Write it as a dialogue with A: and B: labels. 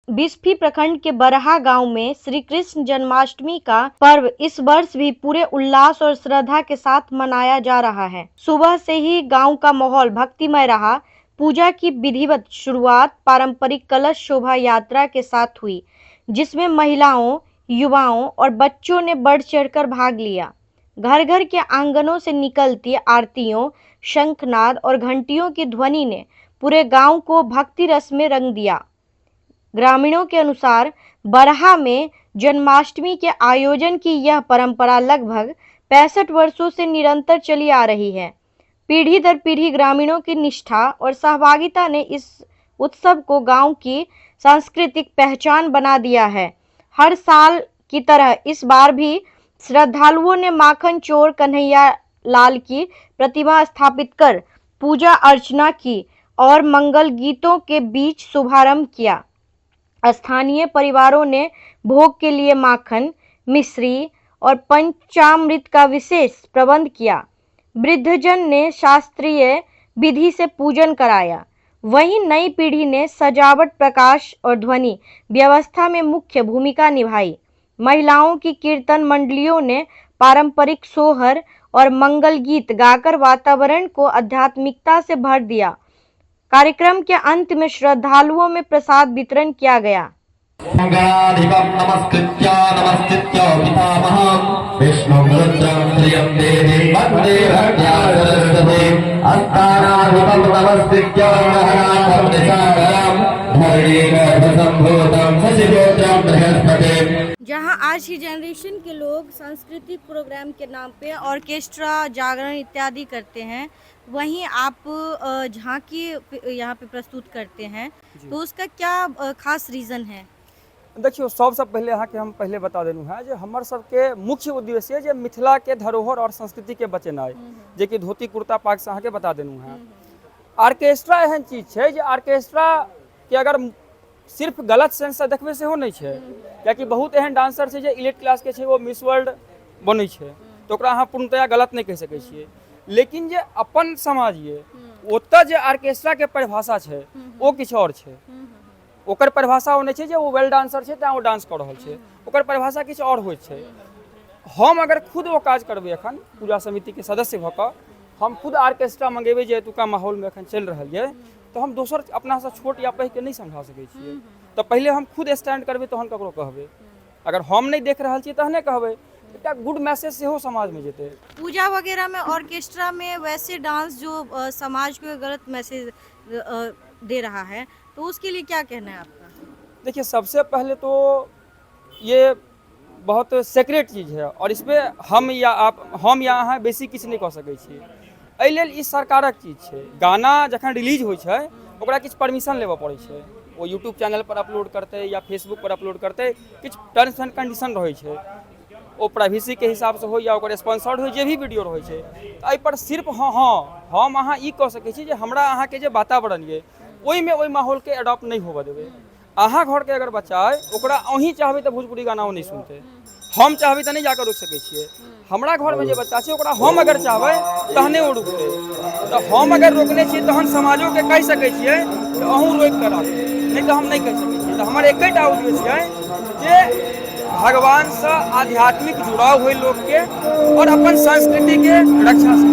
A: बिस्फी प्रखंड के बरहा गांव में श्री कृष्ण जन्माष्टमी का पर्व इस वर्ष भी पूरे उल्लास और श्रद्धा के साथ मनाया जा रहा है। सुबह से ही गांव का माहौल भक्तिमय रहा। पूजा की विधिवत शुरुआत पारंपरिक कलश शोभा यात्रा के साथ हुई, जिसमें महिलाओं, युवाओं और बच्चों ने बढ़ चढ़कर भाग लिया। घर घर के आंगनों से निकलती आरतियों, शंखनाद और घंटियों की ध्वनि ने पूरे गांव को भक्ति रस में रंग दिया। ग्रामीणों के अनुसार बरहा में जन्माष्टमी के आयोजन की यह परंपरा लगभग 65 वर्षों से निरंतर चली आ रही है। पीढ़ी दर पीढ़ी ग्रामीणों की निष्ठा और सहभागिता ने इस उत्सव को गांव की सांस्कृतिक पहचान बना दिया है। हर साल की तरह इस बार भी श्रद्धालुओं ने माखन चोर कन्हैया लाल की प्रतिमा स्थापित कर पूजा अर्चना की और मंगल गीतों के बीच शुभारंभ किया। स्थानीय परिवारों ने भोग के लिए माखन, मिश्री और पंचामृत का विशेष प्रबंध किया। वृद्धजन ने शास्त्रीय विधि से पूजन कराया। वहीं नई पीढ़ी ने सजावट, प्रकाश और ध्वनि व्यवस्था में मुख्य भूमिका निभाई। महिलाओं की कीर्तन मंडलियों ने पारंपरिक सोहर और मंगल गीत गाकर वातावरण को आध्यात्मिकता से भर दिया। कार्यक्रम के अंत में श्रद्धालुओं में प्रसाद वितरण किया गया।
B: मंगलाधिपं नमस्कृत्य नमस्कृत्य पितामहं विष्णुं रुद्रं प्रियं देवी वन्दे भक्त्या सरस्वती अस्तानाधिपं नमस्कृत्य महनाथं निशाकरं धरणीगर्भसम्भूतं शशिगोत्रं बृहस्पतिम्।
A: जहां आज की जनरेशन के लोग सांस्कृतिक प्रोग्राम के नाम पे ऑर्केस्ट्रा, जागरण इत्यादि करते हैं, वहीं आप झांकी यहाँ पे प्रस्तुत करते हैं, तो उसका क्या खास रीज़न है?
C: देखियो, सबसे पहले यहाँ के हम पहले बता देलू है जो हमर सबके मुख्य उद्देश्य है जो मिथिला के धरोहर और संस्कृति के बचेनाइ, जे कि धोती कुर्ता पाग से अहाँ के बता देलू है। ऑर्केस्ट्रा एहन चीज है जो ऑर्केस्ट्रा के अगर सिर्फ गलत सेंस से देखबे से हो नहीं है, कियाकि बहुत एहन डांसर है जो इलीट क्लास के वो मिस वर्ल्ड बनै है, तो ओकरा अहाँ पूर्णतया गलत नहीं कह सकै छियै। लेकिन जे अपन समाज ये ओतऽ जे ऑर्केस्ट्रा के परिभाषा है वो किछु और है। ओकर परिभाषा ओ नहीं है जो वो वेल डांसर है तें वो डांस कर रहा है, ओकर परिभाषा किछु और होय छै। हम अगर खुद वो काज करबै, एखन पूजा समिति के सदस्य भऽ कऽ हम खुद ऑर्केस्ट्रा मंगेबै जे एतुका माहौल में एखन चलि रहल है, तो हम दोसर अपना से छोट या पैघ के नहीं समझा सकै छियै। तो पहले हम खुद स्टैंड करबै तहन ककरो कहबै। अगर हम नहीं देख रहल छियै तहने कहबै, एकटा गुड मैसेज सेहो समाज में जेतै।
A: पूजा वगैरह में ऑर्केस्ट्रा में वैसे डांस जो समाज को गलत मैसेज दे रहा है, तो उसके लिए क्या कहना है आपका?
C: देखिए, सबसे पहले तो ये बहुत सेक्रेट चीज़ है और इसमें हम या अहाँ बेसी किछु नहीं कह सकै छी। एहि लेल ई सरकारक चीज छै। गाना जखन रिलीज होइ छै ओकरा किछु परमिशन लेबऽ पड़ै छै। वो यूट्यूब चैनल पर अपलोड करतै या फेसबुक पर अपलोड करतै, किछु टर्म्स एंड कंडीशन रहै छै। वो प्राइवेसी के हिसाब से हो या ओकर स्पॉन्सर्ड हो, जे भी वीडियो रहै छै, तो एहि पर सिर्फ हम अहाँ ई कह सकै छी जे हमरा अहाँ के जे वातावरण ये ओहिमे ओहि माहौल के एडॉप्ट नहीं होबऽ देबै। अहाँ घर के अगर बच्चा है ओकरा अहीं चाहबै तो भोजपुरी गाना वो नहीं सुनते, हम चाहबै तो नहीं जाकर रोक सकै छियै। हमरा घर में जे बच्चा छै ओकरा हम अगर चाहबै तहने वो रुकतै। तो हम अगर रोकने छियै तहन समाजो के कहि सकै छियै तो अहूँ रोकि कर राखू, नहीं तो हम नहीं कहि सकै छियै। तो हमर एकटा उद्देश्य है जे भगवान से आध्यात्मिक जुड़ाव हो लोग के और अपन संस्कृति के रक्षा से।